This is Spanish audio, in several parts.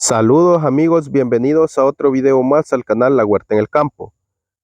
Saludos amigos, bienvenidos a otro video más al canal La Huerta en el Campo.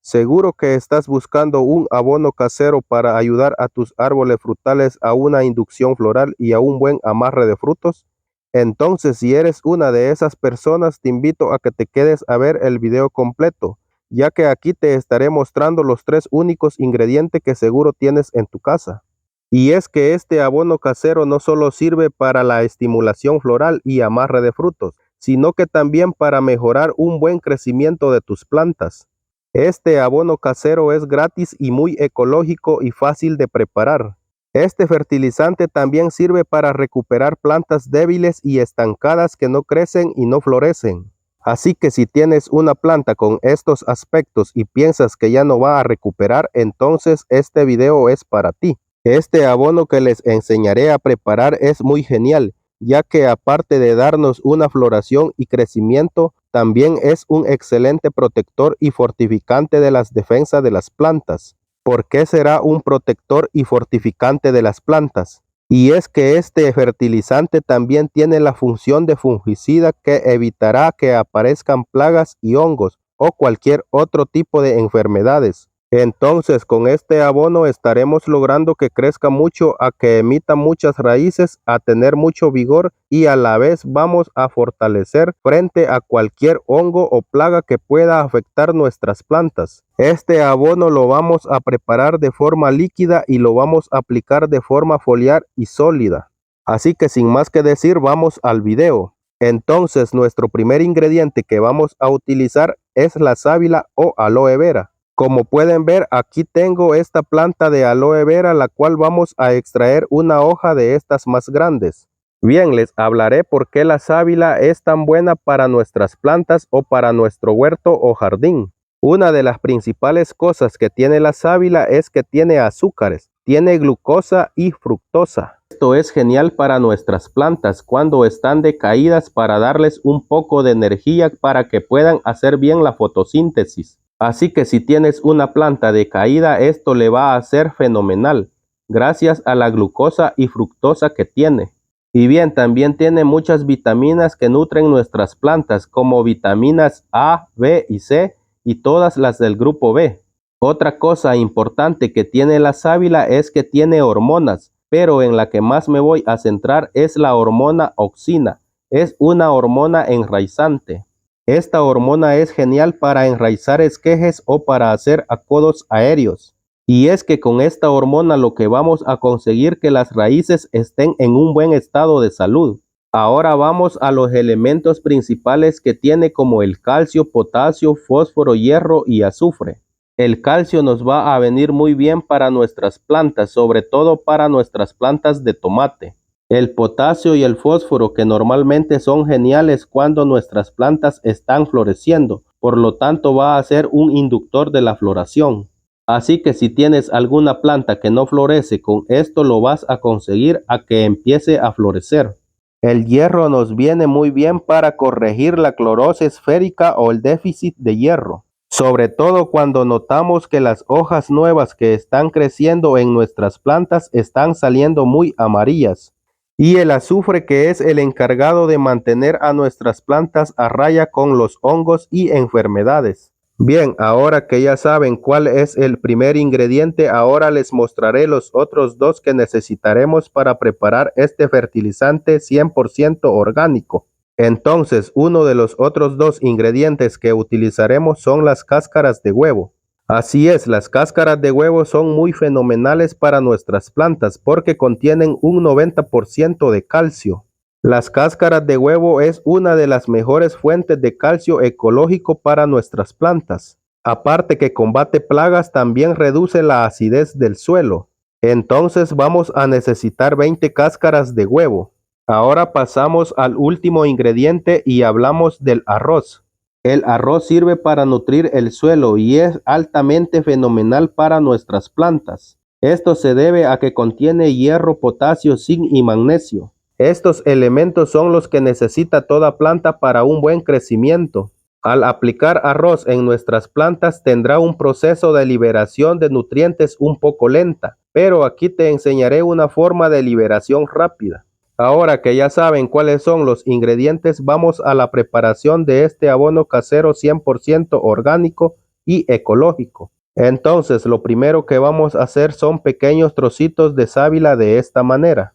Seguro que estás buscando un abono casero para ayudar a tus árboles frutales a una inducción floral y a un buen amarre de frutos. Entonces, si eres una de esas personas, te invito a que te quedes a ver el video completo, ya que aquí te estaré mostrando los 3 únicos ingredientes que seguro tienes en tu casa. Y es que este abono casero no solo sirve para la estimulación floral y amarre de frutos, sino que también para mejorar un buen crecimiento de tus plantas. Este abono casero es gratis y muy ecológico y fácil de preparar. Este fertilizante también sirve para recuperar plantas débiles y estancadas que no crecen y no florecen. Así que si tienes una planta con estos aspectos y piensas que ya no va a recuperar, entonces este video es para ti. Este abono que les enseñaré a preparar es muy genial, ya que aparte de darnos una floración y crecimiento, también es un excelente protector y fortificante de las defensas de las plantas. ¿Por qué será un protector y fortificante de las plantas? Y es que este fertilizante también tiene la función de fungicida que evitará que aparezcan plagas y hongos o cualquier otro tipo de enfermedades. Entonces, con este abono estaremos logrando que crezca mucho, a que emita muchas raíces, a tener mucho vigor y a la vez vamos a fortalecer frente a cualquier hongo o plaga que pueda afectar nuestras plantas. Este abono lo vamos a preparar de forma líquida y lo vamos a aplicar de forma foliar y sólida. Así que sin más que decir, vamos al video. Entonces, nuestro primer ingrediente que vamos a utilizar es la sábila o aloe vera. Como pueden ver, aquí tengo esta planta de aloe vera, la cual vamos a extraer una hoja de estas más grandes. Bien, les hablaré por qué la sábila es tan buena para nuestras plantas o para nuestro huerto o jardín. Una de las principales cosas que tiene la sábila es que tiene azúcares, tiene glucosa y fructosa. Esto es genial para nuestras plantas cuando están decaídas, para darles un poco de energía para que puedan hacer bien la fotosíntesis. Así que si tienes una planta decaída, esto le va a hacer fenomenal, gracias a la glucosa y fructosa que tiene. Y bien, también tiene muchas vitaminas que nutren nuestras plantas, como vitaminas A, B y C, y todas las del grupo B. Otra cosa importante que tiene la sábila es que tiene hormonas, pero en la que más me voy a centrar es la hormona auxina. Es una hormona enraizante. Esta hormona es genial para enraizar esquejes o para hacer acodos aéreos. Y es que con esta hormona lo que vamos a conseguir que las raíces estén en un buen estado de salud. Ahora vamos a los elementos principales que tiene, como el calcio, potasio, fósforo, hierro y azufre. El calcio nos va a venir muy bien para nuestras plantas, sobre todo para nuestras plantas de tomate. El potasio y el fósforo, que normalmente son geniales cuando nuestras plantas están floreciendo, por lo tanto va a ser un inductor de la floración. Así que si tienes alguna planta que no florece, con esto lo vas a conseguir a que empiece a florecer. El hierro nos viene muy bien para corregir la clorosis férica o el déficit de hierro, sobre todo cuando notamos que las hojas nuevas que están creciendo en nuestras plantas están saliendo muy amarillas. Y el azufre, que es el encargado de mantener a nuestras plantas a raya con los hongos y enfermedades. Bien, ahora que ya saben cuál es el primer ingrediente, ahora les mostraré los otros 2 que necesitaremos para preparar este fertilizante 100% orgánico. Entonces, uno de los otros 2 ingredientes que utilizaremos son las cáscaras de huevo. Así es, las cáscaras de huevo son muy fenomenales para nuestras plantas porque contienen un 90% de calcio. Las cáscaras de huevo es una de las mejores fuentes de calcio ecológico para nuestras plantas. Aparte que combate plagas, también reduce la acidez del suelo. Entonces vamos a necesitar 20 cáscaras de huevo. Ahora pasamos al último ingrediente y hablamos del arroz. El arroz sirve para nutrir el suelo y es altamente fenomenal para nuestras plantas. Esto se debe a que contiene hierro, potasio, zinc y magnesio. Estos elementos son los que necesita toda planta para un buen crecimiento. Al aplicar arroz en nuestras plantas tendrá un proceso de liberación de nutrientes un poco lenta, pero aquí te enseñaré una forma de liberación rápida. Ahora que ya saben cuáles son los ingredientes, vamos a la preparación de este abono casero 100% orgánico y ecológico. Entonces, lo primero que vamos a hacer son pequeños trocitos de sábila de esta manera.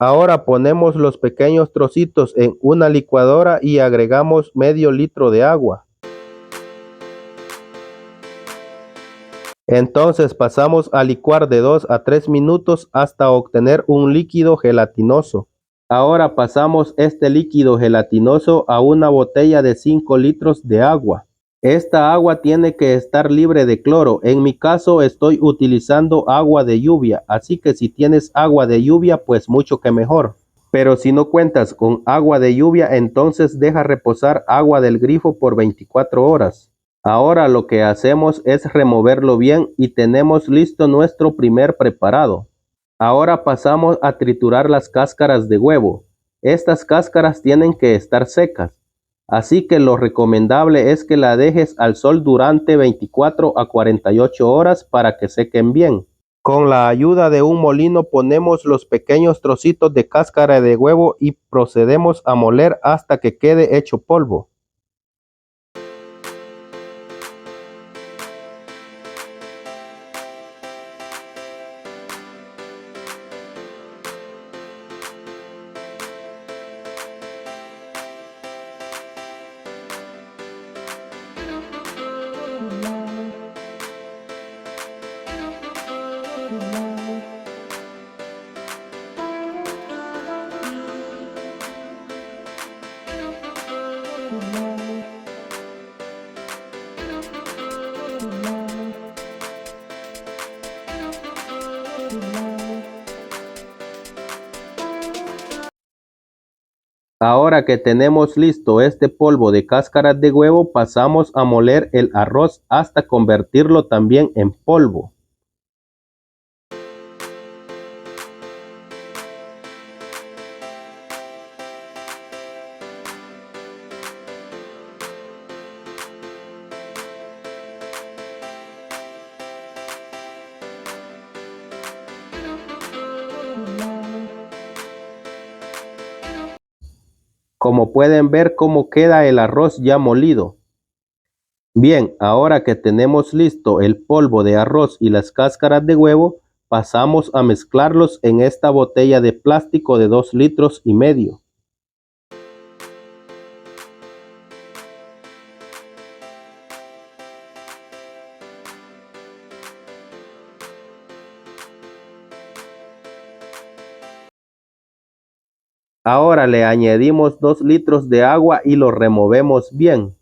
Ahora ponemos los pequeños trocitos en una licuadora y agregamos medio litro de agua. Entonces pasamos a licuar de 2 a 3 minutos hasta obtener un líquido gelatinoso. Ahora pasamos este líquido gelatinoso a una botella de 5 litros de agua. Esta agua tiene que estar libre de cloro. En mi caso estoy utilizando agua de lluvia, así que si tienes agua de lluvia, pues mucho que mejor. Pero si no cuentas con agua de lluvia, entonces deja reposar agua del grifo por 24 horas. Ahora lo que hacemos es removerlo bien y tenemos listo nuestro primer preparado. Ahora pasamos a triturar las cáscaras de huevo. Estas cáscaras tienen que estar secas, así que lo recomendable es que la dejes al sol durante 24 a 48 horas para que sequen bien. Con la ayuda de un molino ponemos los pequeños trocitos de cáscara de huevo y procedemos a moler hasta que quede hecho polvo. Ahora que tenemos listo este polvo de cáscaras de huevo, pasamos a moler el arroz hasta convertirlo también en polvo. Como pueden ver cómo queda el arroz ya molido. Bien, ahora que tenemos listo el polvo de arroz y las cáscaras de huevo, pasamos a mezclarlos en esta botella de plástico de 2 litros y medio. Ahora le añadimos 2 litros de agua y lo removemos bien.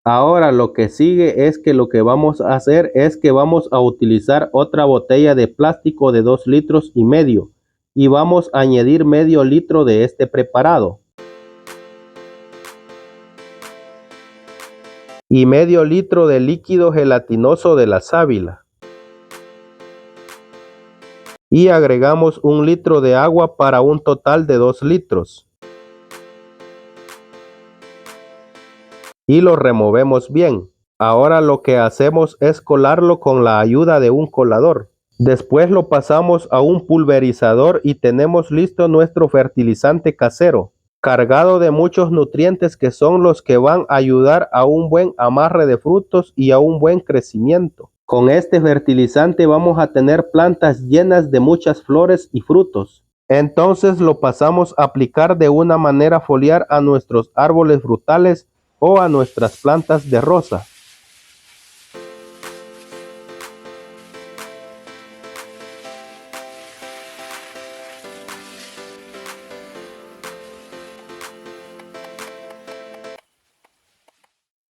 Ahora lo que sigue es que lo que vamos a hacer es que vamos a utilizar otra botella de plástico de 2 litros y medio y vamos a añadir medio litro de este preparado y medio litro de líquido gelatinoso de la sábila y agregamos 1 litro de agua para un total de 2 litros y lo removemos bien. Ahora lo que hacemos es colarlo con la ayuda de un colador. Después lo pasamos a un pulverizador y tenemos listo nuestro fertilizante casero, cargado de muchos nutrientes que son los que van a ayudar a un buen amarre de frutos y a un buen crecimiento. Con este fertilizante vamos a tener plantas llenas de muchas flores y frutos. Entonces lo pasamos a aplicar de una manera foliar a nuestros árboles frutales o a nuestras plantas de rosa.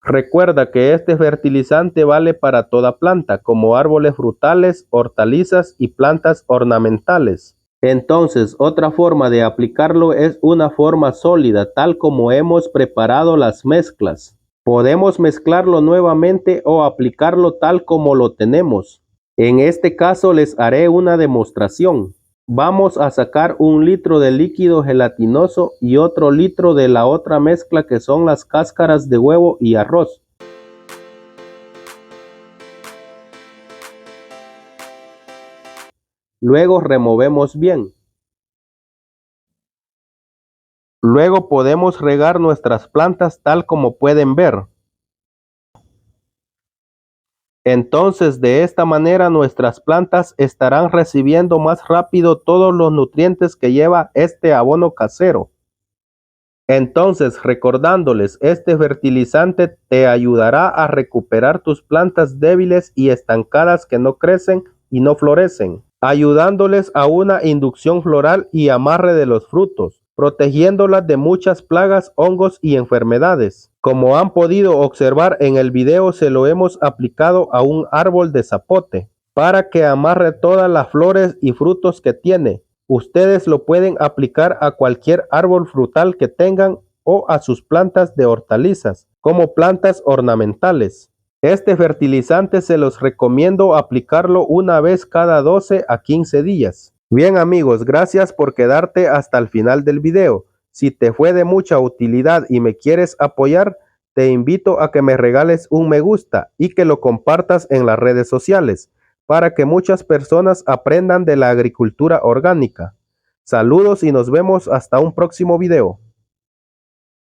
Recuerda que este fertilizante vale para toda planta, como árboles frutales, hortalizas y plantas ornamentales. Entonces, otra forma de aplicarlo es una forma sólida, tal como hemos preparado las mezclas. Podemos mezclarlo nuevamente o aplicarlo tal como lo tenemos. En este caso les haré una demostración. Vamos a sacar 1 litro de líquido gelatinoso y otro litro de la otra mezcla que son las cáscaras de huevo y arroz. Luego removemos bien. Luego podemos regar nuestras plantas tal como pueden ver. Entonces de esta manera nuestras plantas estarán recibiendo más rápido todos los nutrientes que lleva este abono casero. Entonces, recordándoles, este fertilizante te ayudará a recuperar tus plantas débiles y estancadas que no crecen y no florecen, ayudándoles a una inducción floral y amarre de los frutos, protegiéndolas de muchas plagas, hongos y enfermedades. Como han podido observar en el video, se lo hemos aplicado a un árbol de zapote para que amarre todas las flores y frutos que tiene. Ustedes lo pueden aplicar a cualquier árbol frutal que tengan o a sus plantas de hortalizas, como plantas ornamentales. Este fertilizante se los recomiendo aplicarlo una vez cada 12 a 15 días. Bien amigos, gracias por quedarte hasta el final del video. Si te fue de mucha utilidad y me quieres apoyar, te invito a que me regales un me gusta y que lo compartas en las redes sociales, para que muchas personas aprendan de la agricultura orgánica. Saludos y nos vemos hasta un próximo video.